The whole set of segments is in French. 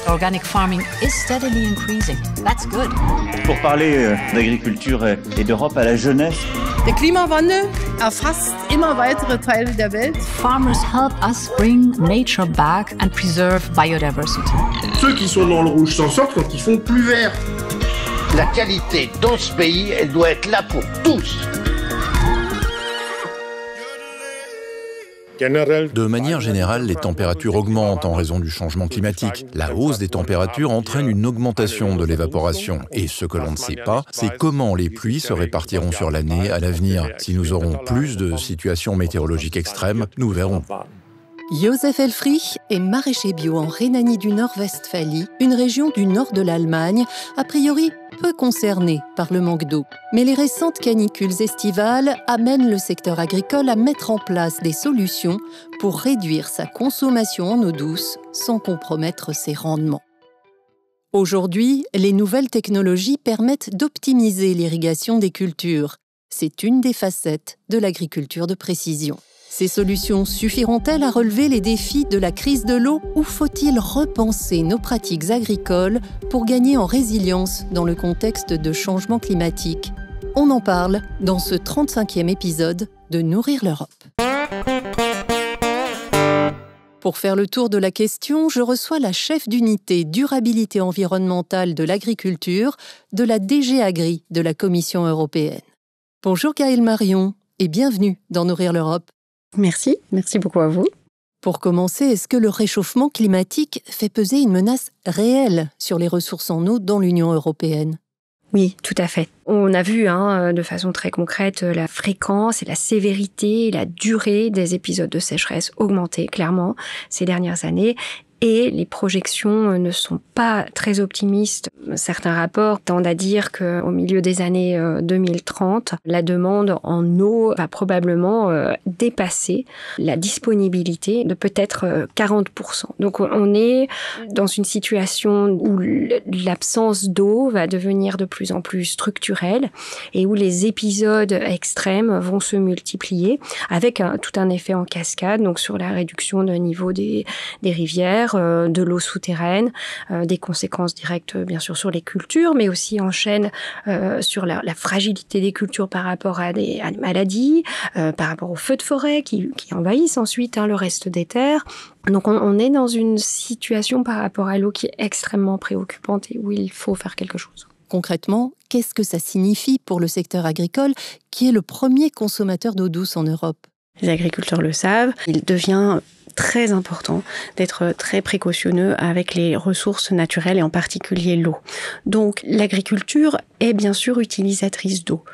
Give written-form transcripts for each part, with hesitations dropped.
Organic farming is steadily increasing. That's good. Pour parler d'agriculture et d'Europe à la jeunesse. Der Klimawandel erfasst immer weitere Teile der Welt. Farmers help us bring nature back and preserve biodiversity. Ceux qui sont dans le rouge s'en sortent quand ils font plus vert. La qualité dans ce pays, elle doit être là pour tous. De manière générale, les températures augmentent en raison du changement climatique. La hausse des températures entraîne une augmentation de l'évaporation. Et ce que l'on ne sait pas, c'est comment les pluies se répartiront sur l'année à l'avenir. Si nous aurons plus de situations météorologiques extrêmes, nous verrons. Josef Helfrich est maraîcher bio en Rhénanie du Nord-Westphalie, une région du nord de l'Allemagne, a priori peu concernée par le manque d'eau. Mais les récentes canicules estivales amènent le secteur agricole à mettre en place des solutions pour réduire sa consommation en eau douce sans compromettre ses rendements. Aujourd'hui, les nouvelles technologies permettent d'optimiser l'irrigation des cultures. C'est une des facettes de l'agriculture de précision. Ces solutions suffiront-elles à relever les défis de la crise de l'eau ou faut-il repenser nos pratiques agricoles pour gagner en résilience dans le contexte de changement climatique? On en parle dans ce 35e épisode de Nourrir l'Europe. Pour faire le tour de la question, je reçois la chef d'unité durabilité environnementale de l'agriculture de la DG Agri de la Commission européenne. Bonjour Gaëlle Marion et bienvenue dans Nourrir l'Europe. Merci beaucoup à vous. Pour commencer, est-ce que le réchauffement climatique fait peser une menace réelle sur les ressources en eau dans l'Union européenne? Oui, tout à fait. On a vu de façon très concrète la fréquence et la sévérité et la durée des épisodes de sécheresse augmenter clairement ces dernières années. Et les projections ne sont pas très optimistes. Certains rapports tendent à dire qu'au milieu des années 2030, la demande en eau va probablement dépasser la disponibilité de peut-être 40%. Donc on est dans une situation où l'absence d'eau va devenir de plus en plus structurelle et où les épisodes extrêmes vont se multiplier avec tout un effet en cascade, donc sur la réduction de niveau des rivières, de l'eau souterraine, des conséquences directes bien sûr sur les cultures, mais aussi en chaîne sur la fragilité des cultures par rapport à des maladies, par rapport aux feux de forêt qui envahissent ensuite le reste des terres. Donc on est dans une situation par rapport à l'eau qui est extrêmement préoccupante et où il faut faire quelque chose. Concrètement, qu'est-ce que ça signifie pour le secteur agricole qui est le premier consommateur d'eau douce en Europe? Les agriculteurs le savent, il devient très important d'être très précautionneux avec les ressources naturelles et en particulier l'eau. Donc l'agriculture est bien sûr utilisatrice d'eau.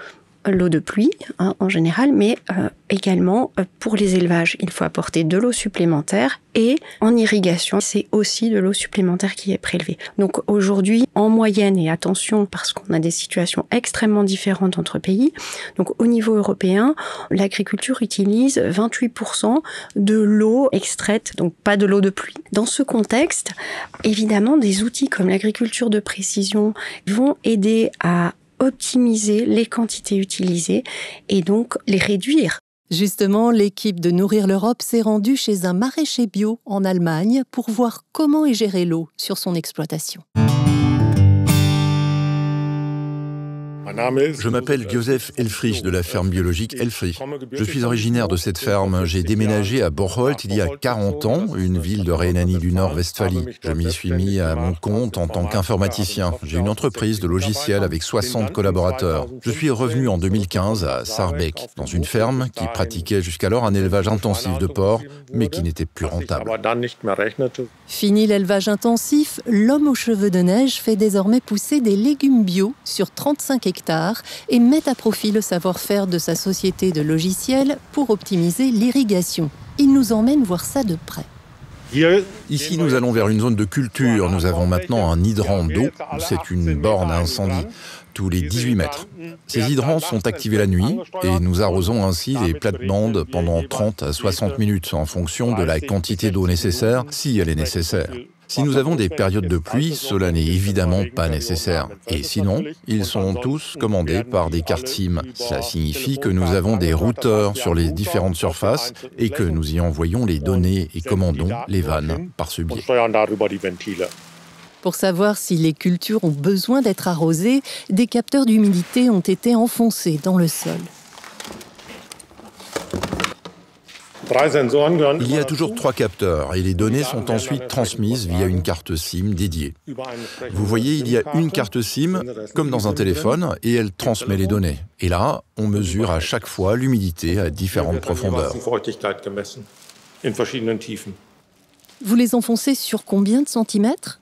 L'eau de pluie en général, mais également pour les élevages. Il faut apporter de l'eau supplémentaire et en irrigation, c'est aussi de l'eau supplémentaire qui est prélevée. Donc aujourd'hui, en moyenne, et attention parce qu'on a des situations extrêmement différentes entre pays, donc au niveau européen, l'agriculture utilise 28% de l'eau extraite, donc pas de l'eau de pluie. Dans ce contexte, évidemment, des outils comme l'agriculture de précision vont aider à optimiser les quantités utilisées et donc les réduire. Justement, l'équipe de Nourrir l'Europe s'est rendue chez un maraîcher bio en Allemagne pour voir comment est gérée l'eau sur son exploitation. Je m'appelle Josef Helfrich de la ferme biologique Helfrich. Je suis originaire de cette ferme. J'ai déménagé à Borholt il y a 40 ans, une ville de Rhénanie du Nord-Westphalie. Je m'y suis mis à mon compte en tant qu'informaticien. J'ai une entreprise de logiciels avec 60 collaborateurs. Je suis revenu en 2015 à Saarbeek, dans une ferme qui pratiquait jusqu'alors un élevage intensif de porcs, mais qui n'était plus rentable. Fini l'élevage intensif, l'homme aux cheveux de neige fait désormais pousser des légumes bio sur 35 hectares et met à profit le savoir-faire de sa société de logiciels pour optimiser l'irrigation. Il nous emmène voir ça de près. Ici, nous allons vers une zone de culture. Nous avons maintenant un hydrant d'eau. C'est une borne à incendie, tous les 18 mètres. Ces hydrants sont activés la nuit et nous arrosons ainsi les plates-bandes pendant 30 à 60 minutes en fonction de la quantité d'eau nécessaire, si elle est nécessaire. Si nous avons des périodes de pluie, cela n'est évidemment pas nécessaire. Et sinon, ils sont tous commandés par des cartes SIM. Cela signifie que nous avons des routeurs sur les différentes surfaces et que nous y envoyons les données et commandons les vannes par ce biais. Pour savoir si les cultures ont besoin d'être arrosées, des capteurs d'humidité ont été enfoncés dans le sol. Il y a toujours 3 capteurs et les données sont ensuite transmises via une carte SIM dédiée. Vous voyez, il y a une carte SIM, comme dans un téléphone, et elle transmet les données. Et là, on mesure à chaque fois l'humidité à différentes profondeurs. Vous les enfoncez sur combien de centimètres ?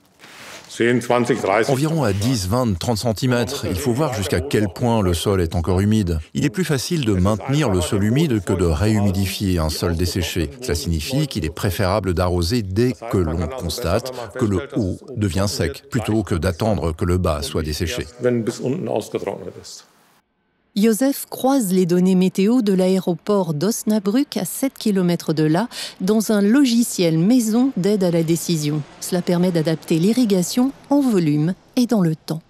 Environ à 10, 20, 30 cm. Il faut voir jusqu'à quel point le sol est encore humide. Il est plus facile de maintenir le sol humide que de réhumidifier un sol desséché. Cela signifie qu'il est préférable d'arroser dès que l'on constate que le haut devient sec, plutôt que d'attendre que le bas soit desséché. Joseph croise les données météo de l'aéroport d'Osnabrück à 7 km de là dans un logiciel maison d'aide à la décision. Cela permet d'adapter l'irrigation en volume et dans le temps.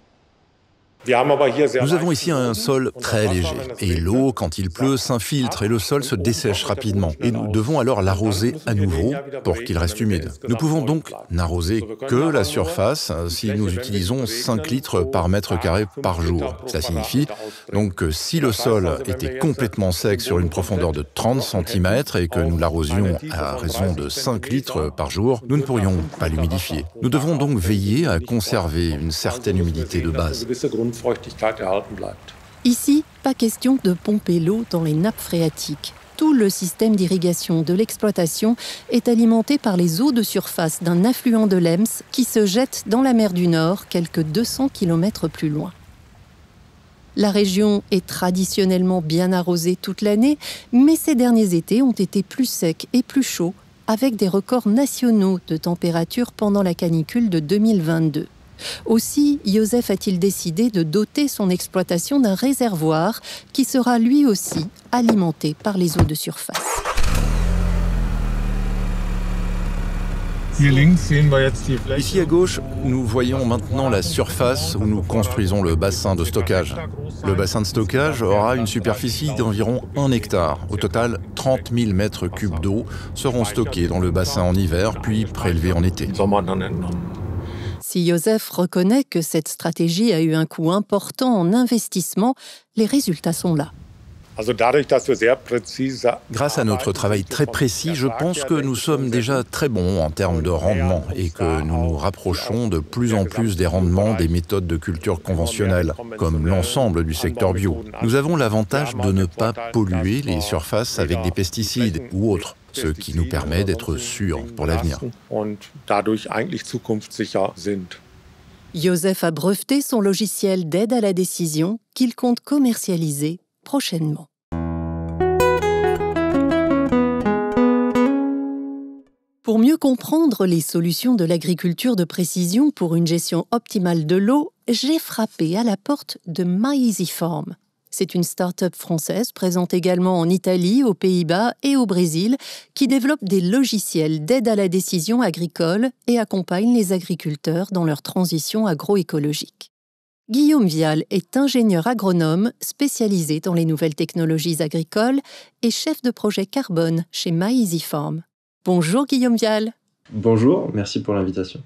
Nous avons ici un sol très léger et l'eau, quand il pleut, s'infiltre et le sol se dessèche rapidement. Et nous devons alors l'arroser à nouveau pour qu'il reste humide. Nous pouvons donc n'arroser que la surface si nous utilisons 5 litres par mètre carré par jour. Cela signifie donc que si le sol était complètement sec sur une profondeur de 30 cm et que nous l'arrosions à raison de 5 litres par jour, nous ne pourrions pas l'humidifier. Nous devons donc veiller à conserver une certaine humidité de base. Ici, pas question de pomper l'eau dans les nappes phréatiques. Tout le système d'irrigation de l'exploitation est alimenté par les eaux de surface d'un affluent de l'Ems qui se jette dans la mer du Nord, quelques 200 km plus loin. La région est traditionnellement bien arrosée toute l'année, mais ces derniers étés ont été plus secs et plus chauds, avec des records nationaux de température pendant la canicule de 2022. Aussi, Joseph a-t-il décidé de doter son exploitation d'un réservoir qui sera lui aussi alimenté par les eaux de surface. Ici à gauche, nous voyons maintenant la surface où nous construisons le bassin de stockage. Le bassin de stockage aura une superficie d'environ 1 hectare. Au total, 30 000 mètres cubes d'eau seront stockés dans le bassin en hiver, puis prélevés en été. Si Joseph reconnaît que cette stratégie a eu un coût important en investissement, les résultats sont là. Grâce à notre travail très précis, je pense que nous sommes déjà très bons en termes de rendement et que nous nous rapprochons de plus en plus des rendements des méthodes de culture conventionnelles, comme l'ensemble du secteur bio. Nous avons l'avantage de ne pas polluer les surfaces avec des pesticides ou autres, ce qui nous permet d'être sûrs pour l'avenir. Joseph a breveté son logiciel d'aide à la décision qu'il compte commercialiser prochainement. Pour mieux comprendre les solutions de l'agriculture de précision pour une gestion optimale de l'eau, j'ai frappé à la porte de MyEasyFarm. C'est une start-up française présente également en Italie, aux Pays-Bas et au Brésil qui développe des logiciels d'aide à la décision agricole et accompagne les agriculteurs dans leur transition agroécologique. Guillaume Vial est ingénieur agronome spécialisé dans les nouvelles technologies agricoles et chef de projet carbone chez MyEasyFarm. Bonjour Guillaume Vial. Bonjour, merci pour l'invitation.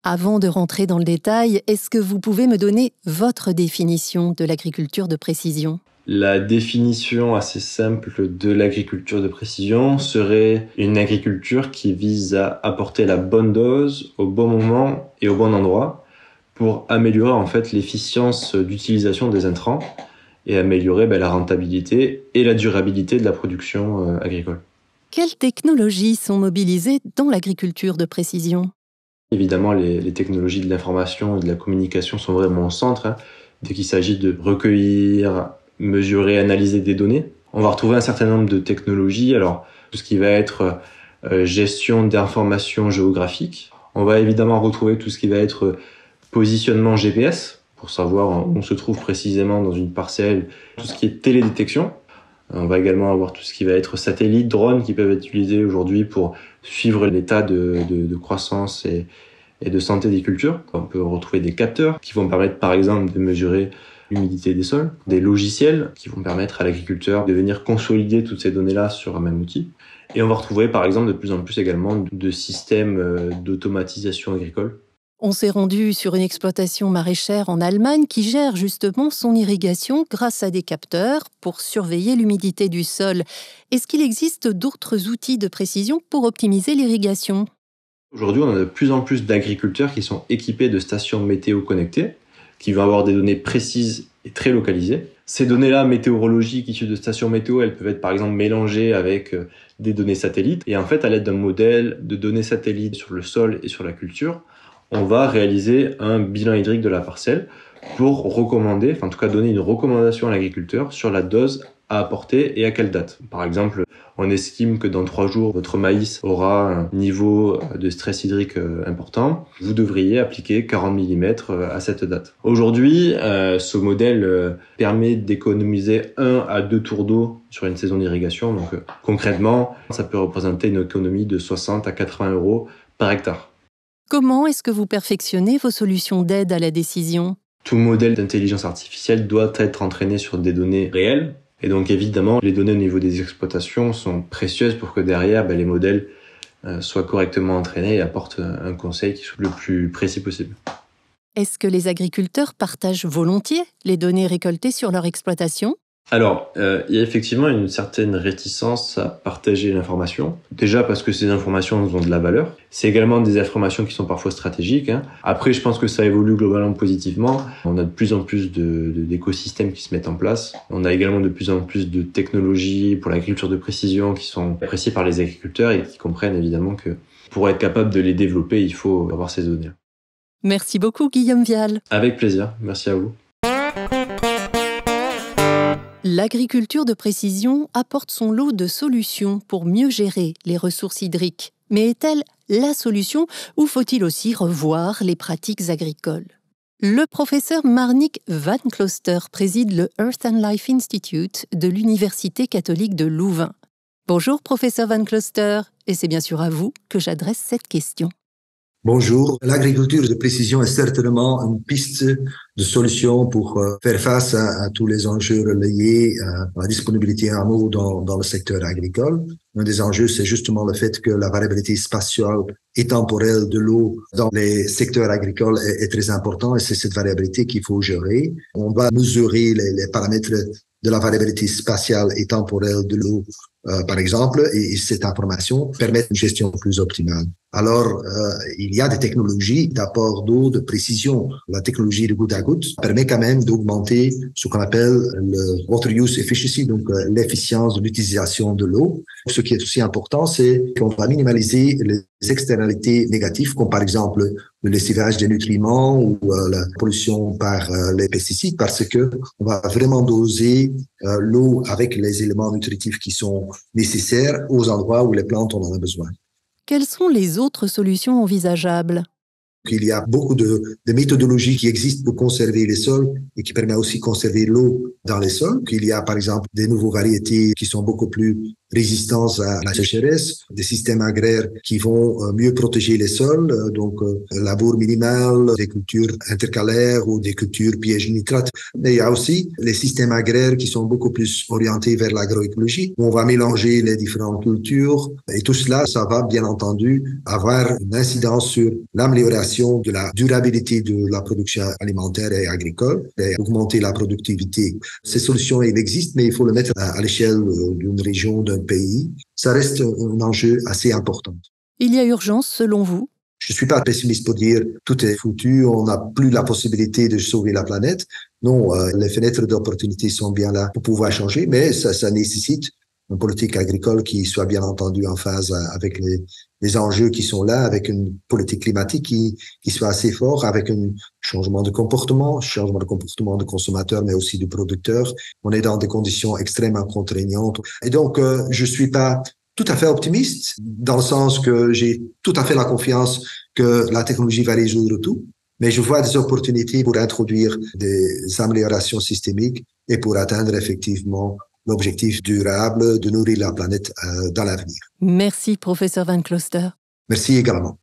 Avant de rentrer dans le détail, est-ce que vous pouvez me donner votre définition de l'agriculture de précision ? La définition assez simple de l'agriculture de précision serait une agriculture qui vise à apporter la bonne dose au bon moment et au bon endroit pour améliorer en fait l'efficience d'utilisation des intrants et améliorer la rentabilité et la durabilité de la production agricole. Quelles technologies sont mobilisées dans l'agriculture de précision ? Évidemment, les technologies de l'information et de la communication sont vraiment au centre. Dès qu'il s'agit de recueillir, mesurer, analyser des données, on va retrouver un certain nombre de technologies. Alors, tout ce qui va être gestion d'informations géographiques. On va évidemment retrouver tout ce qui va être positionnement GPS, pour savoir où on se trouve précisément dans une parcelle, tout ce qui est télédétection. On va également avoir tout ce qui va être satellite, drones qui peuvent être utilisés aujourd'hui pour suivre l'état de croissance et de santé des cultures. On peut retrouver des capteurs qui vont permettre par exemple de mesurer l'humidité des sols, des logiciels qui vont permettre à l'agriculteur de venir consolider toutes ces données-là sur un même outil. Et on va retrouver par exemple de plus en plus également de systèmes d'automatisation agricole. On s'est rendu sur une exploitation maraîchère en Allemagne qui gère justement son irrigation grâce à des capteurs pour surveiller l'humidité du sol. Est-ce qu'il existe d'autres outils de précision pour optimiser l'irrigation ? Aujourd'hui, on a de plus en plus d'agriculteurs qui sont équipés de stations météo connectées, qui vont avoir des données précises et très localisées. Ces données-là météorologiques issues de stations météo, elles peuvent être par exemple mélangées avec des données satellites. Et en fait, à l'aide d'un modèle de données satellites sur le sol et sur la culture, on va réaliser un bilan hydrique de la parcelle pour recommander, enfin en tout cas donner une recommandation à l'agriculteur sur la dose à apporter et à quelle date. Par exemple, on estime que dans 3 jours, votre maïs aura un niveau de stress hydrique important. Vous devriez appliquer 40 mm à cette date. Aujourd'hui, ce modèle permet d'économiser 1 à 2 tours d'eau sur une saison d'irrigation. Donc concrètement, ça peut représenter une économie de 60 à 80 € par hectare. Comment est-ce que vous perfectionnez vos solutions d'aide à la décision ? Tout modèle d'intelligence artificielle doit être entraîné sur des données réelles. Et donc évidemment, les données au niveau des exploitations sont précieuses pour que derrière, les modèles soient correctement entraînés et apportent un conseil qui soit le plus précis possible. Est-ce que les agriculteurs partagent volontiers les données récoltées sur leur exploitation ? Alors, il y a effectivement une certaine réticence à partager l'information. Déjà parce que ces informations ont de la valeur. C'est également des informations qui sont parfois stratégiques. Après, je pense que ça évolue globalement positivement. On a de plus en plus d'écosystèmes qui se mettent en place. On a également de plus en plus de technologies pour l'agriculture de précision qui sont appréciées par les agriculteurs et qui comprennent évidemment que pour être capable de les développer, il faut avoir ces données. Merci beaucoup, Guillaume Vial. Avec plaisir. Merci à vous. L'agriculture de précision apporte son lot de solutions pour mieux gérer les ressources hydriques. Mais est-elle la solution ou faut-il aussi revoir les pratiques agricoles ? Le professeur Marnik Van Closter préside le Earth and Life Institute de l'Université catholique de Louvain. Bonjour professeur Van Closter, et c'est bien sûr à vous que j'adresse cette question. Bonjour. L'agriculture de précision est certainement une piste de solution pour faire face à tous les enjeux liés à la disponibilité en eau dans le secteur agricole. Un des enjeux, c'est justement le fait que la variabilité spatiale et temporelle de l'eau dans les secteurs agricoles est très important et c'est cette variabilité qu'il faut gérer. On va mesurer les paramètres de la variabilité spatiale et temporelle de l'eau, par exemple, et cette information permet une gestion plus optimale. Alors, il y a des technologies d'apport d'eau de précision. La technologie de goutte à goutte permet quand même d'augmenter ce qu'on appelle le water use efficiency, donc l'efficience de l'utilisation de l'eau. Ce qui est aussi important, c'est qu'on va minimaliser les externalités négatives, comme par exemple le lessivage des nutriments ou la pollution par les pesticides, parce que on va vraiment doser l'eau avec les éléments nutritifs qui sont nécessaires aux endroits où les plantes en ont besoin. Quelles sont les autres solutions envisageables ? Il y a beaucoup de méthodologies qui existent pour conserver les sols et qui permettent aussi de conserver l'eau dans les sols. Il y a par exemple des nouvelles variétés qui sont beaucoup plus résistantes à la sécheresse, des systèmes agraires qui vont mieux protéger les sols, donc labour minimal, des cultures intercalaires ou des cultures pièges nitrates. Mais il y a aussi les systèmes agraires qui sont beaucoup plus orientés vers l'agroécologie, où on va mélanger les différentes cultures et tout cela, ça va bien entendu avoir une incidence sur l'amélioration de la durabilité de la production alimentaire et agricole et augmenter la productivité. Ces solutions, elles existent, mais il faut le mettre à l'échelle d'une région, d'un pays. Ça reste un enjeu assez important. Il y a urgence, selon vous ? Je suis pas pessimiste pour dire tout est foutu, on n'a plus la possibilité de sauver la planète. Non, les fenêtres d'opportunité sont bien là pour pouvoir changer, mais ça nécessite une politique agricole qui soit bien entendu en phase avec les enjeux qui sont là, avec une politique climatique qui soit assez forte, avec un changement de comportement de consommateurs, mais aussi du producteur. On est dans des conditions extrêmement contraignantes. Et donc, je suis pas tout à fait optimiste, dans le sens que j'ai tout à fait la confiance que la technologie va résoudre tout. Mais je vois des opportunités pour introduire des améliorations systémiques et pour atteindre effectivement l'objectif durable de nourrir la planète dans l'avenir. Merci, professeur Van Closter. Merci également.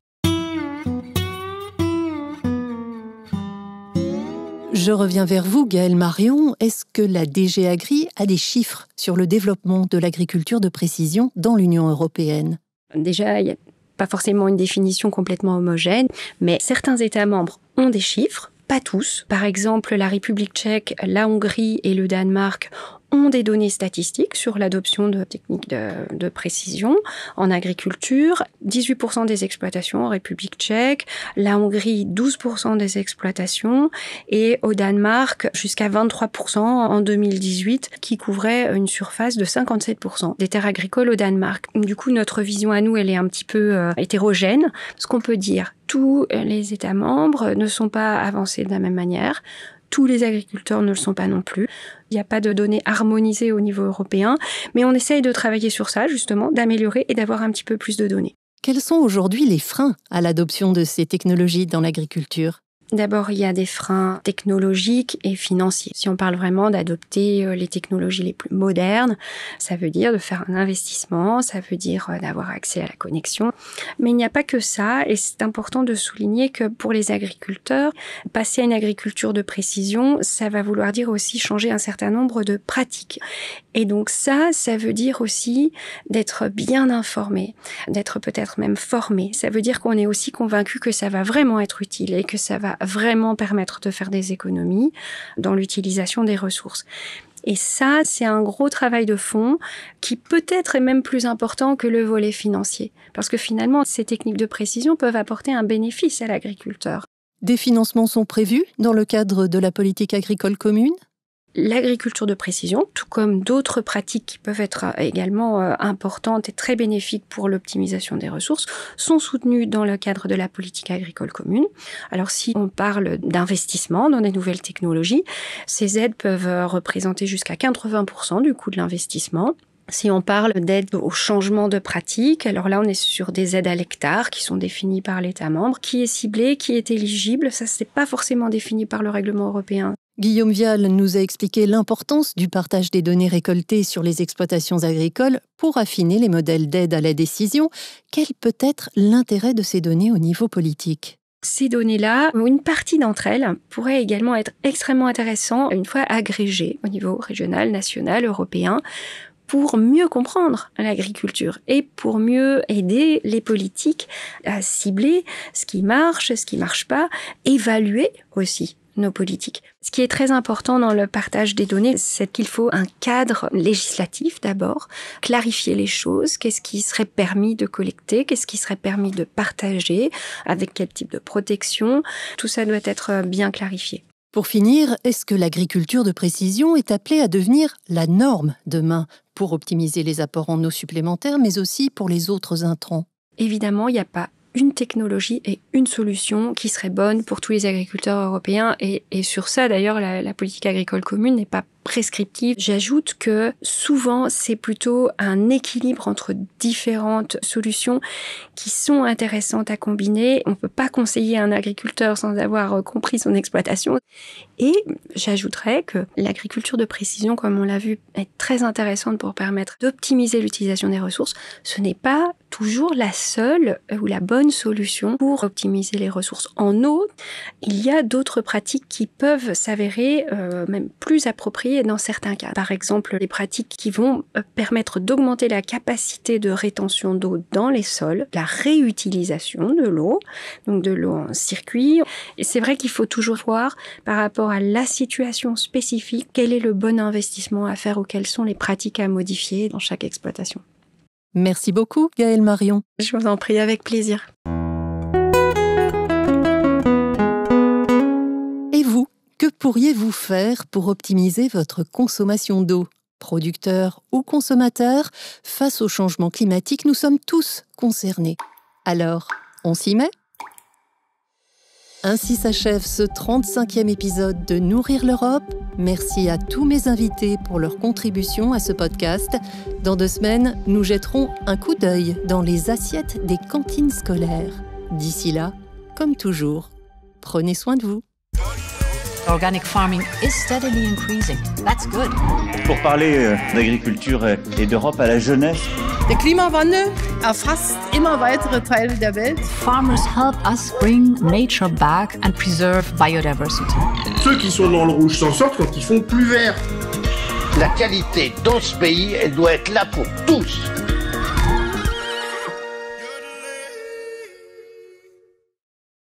Je reviens vers vous, Gaëlle Marion. Est-ce que la DG Agri a des chiffres sur le développement de l'agriculture de précision dans l'Union européenne ? Déjà, il y a pas forcément une définition complètement homogène, mais certains États membres ont des chiffres, pas tous. Par exemple, la République tchèque, la Hongrie et le Danemark ont des données statistiques sur l'adoption de techniques de précision en agriculture. 18% des exploitations en République tchèque, la Hongrie 12% des exploitations et au Danemark jusqu'à 23% en 2018 qui couvrait une surface de 57% des terres agricoles au Danemark. Du coup, notre vision à nous, elle est un petit peu hétérogène. Ce qu'on peut dire, tous les États membres ne sont pas avancés de la même manière. Tous les agriculteurs ne le sont pas non plus. Il n'y a pas de données harmonisées au niveau européen, mais on essaye de travailler sur ça, justement, d'améliorer et d'avoir un petit peu plus de données. Quels sont aujourd'hui les freins à l'adoption de ces technologies dans l'agriculture ? D'abord, il y a des freins technologiques et financiers. Si on parle vraiment d'adopter les technologies les plus modernes, ça veut dire de faire un investissement, ça veut dire d'avoir accès à la connexion. Mais il n'y a pas que ça, et c'est important de souligner que pour les agriculteurs, passer à une agriculture de précision, ça va vouloir dire aussi changer un certain nombre de pratiques. Et donc ça veut dire aussi d'être bien informé, d'être peut-être même formé. Ça veut dire qu'on est aussi convaincu que ça va vraiment être utile et que ça va vraiment permettre de faire des économies dans l'utilisation des ressources. Et ça, c'est un gros travail de fond qui peut-être est même plus important que le volet financier. Parce que finalement, ces techniques de précision peuvent apporter un bénéfice à l'agriculteur. Des financements sont prévus dans le cadre de la politique agricole commune ? L'agriculture de précision, tout comme d'autres pratiques qui peuvent être également importantes et très bénéfiques pour l'optimisation des ressources, sont soutenues dans le cadre de la politique agricole commune. Alors si on parle d'investissement dans des nouvelles technologies, ces aides peuvent représenter jusqu'à 80% du coût de l'investissement. Si on parle d'aide au changement de pratique, alors là on est sur des aides à l'hectare qui sont définies par l'État membre, qui est ciblé, qui est éligible, ça c'est pas forcément défini par le règlement européen. Guillaume Vial nous a expliqué l'importance du partage des données récoltées sur les exploitations agricoles pour affiner les modèles d'aide à la décision. Quel peut être l'intérêt de ces données au niveau politique ? Ces données-là, une partie d'entre elles pourrait également être extrêmement intéressant une fois agrégées au niveau régional, national, européen, pour mieux comprendre l'agriculture et pour mieux aider les politiques à cibler ce qui marche pas, évaluer aussi nos politiques. Ce qui est très important dans le partage des données, c'est qu'il faut un cadre législatif d'abord, clarifier les choses, qu'est-ce qui serait permis de collecter, qu'est-ce qui serait permis de partager, avec quel type de protection, tout ça doit être bien clarifié. Pour finir, est-ce que l'agriculture de précision est appelée à devenir la norme demain pour optimiser les apports en eau supplémentaires, mais aussi pour les autres intrants ? Évidemment, il n'y a pas une technologie et une solution qui serait bonne pour tous les agriculteurs européens. Et sur ça, d'ailleurs, la politique agricole commune n'est pas prescriptive. J'ajoute que souvent, c'est plutôt un équilibre entre différentes solutions qui sont intéressantes à combiner. On ne peut pas conseiller un agriculteur sans avoir compris son exploitation. Et j'ajouterais que l'agriculture de précision, comme on l'a vu, est très intéressante pour permettre d'optimiser l'utilisation des ressources. Ce n'est pas toujours la seule ou la bonne solution pour optimiser les ressources en eau. Il y a d'autres pratiques qui peuvent s'avérer même plus appropriées dans certains cas. Par exemple, les pratiques qui vont permettre d'augmenter la capacité de rétention d'eau dans les sols, la réutilisation de l'eau, donc de l'eau en circuit. Et c'est vrai qu'il faut toujours voir par rapport à la situation spécifique, quel est le bon investissement à faire ou quelles sont les pratiques à modifier dans chaque exploitation. Merci beaucoup, Gaëlle Marion. Je vous en prie, avec plaisir. Et vous, que pourriez-vous faire pour optimiser votre consommation d'eau ? Producteurs ou consommateurs, face au changement climatique, nous sommes tous concernés. Alors, on s'y met ? Ainsi s'achève ce 35e épisode de Nourrir l'Europe. Merci à tous mes invités pour leur contribution à ce podcast. Dans 2 semaines, nous jetterons un coup d'œil dans les assiettes des cantines scolaires. D'ici là, comme toujours, prenez soin de vous. Organic farming is steadily increasing. That's good. Pour parler d'agriculture et d'Europe à la jeunesse. Der Klimawandel erfasst immer weitere Teile der Welt. Farmers help us bring nature back and preserve biodiversity. Ceux qui sont dans le rouge s'en sortent quand ils font plus vert. La qualité dans ce pays, elle doit être là pour tous.